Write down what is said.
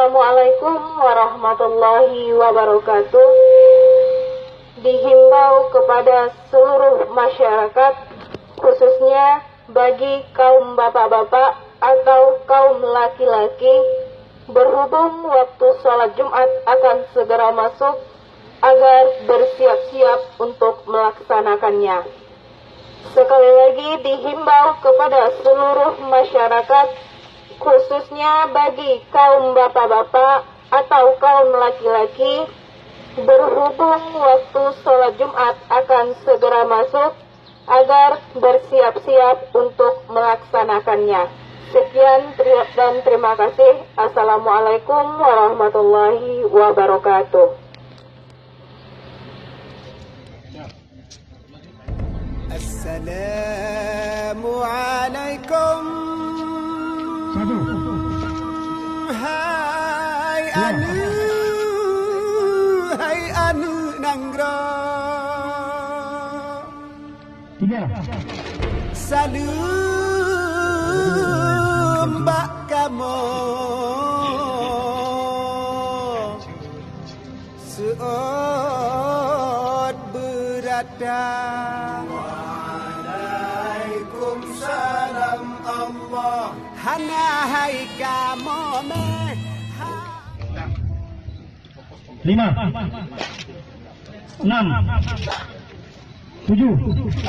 Assalamualaikum warahmatullahi wabarakatuh. Dihimbau kepada seluruh masyarakat, khususnya bagi kaum bapak-bapak atau kaum laki-laki, berhubung waktu sholat Jumat akan segera masuk, agar bersiap-siap untuk melaksanakannya. Sekali lagi dihimbau kepada seluruh masyarakat, khususnya bagi kaum bapak-bapak atau kaum laki-laki, berhubung waktu sholat Jumat akan segera masuk, agar bersiap-siap untuk melaksanakannya. Sekian dan terima kasih. Assalamualaikum warahmatullahi wabarakatuh. Assalamualaikum. Hai anu nanggro. Salam mbak kamu seot berada. Waalaikumsalam Allah. Hana hai kamu meh 5 6 7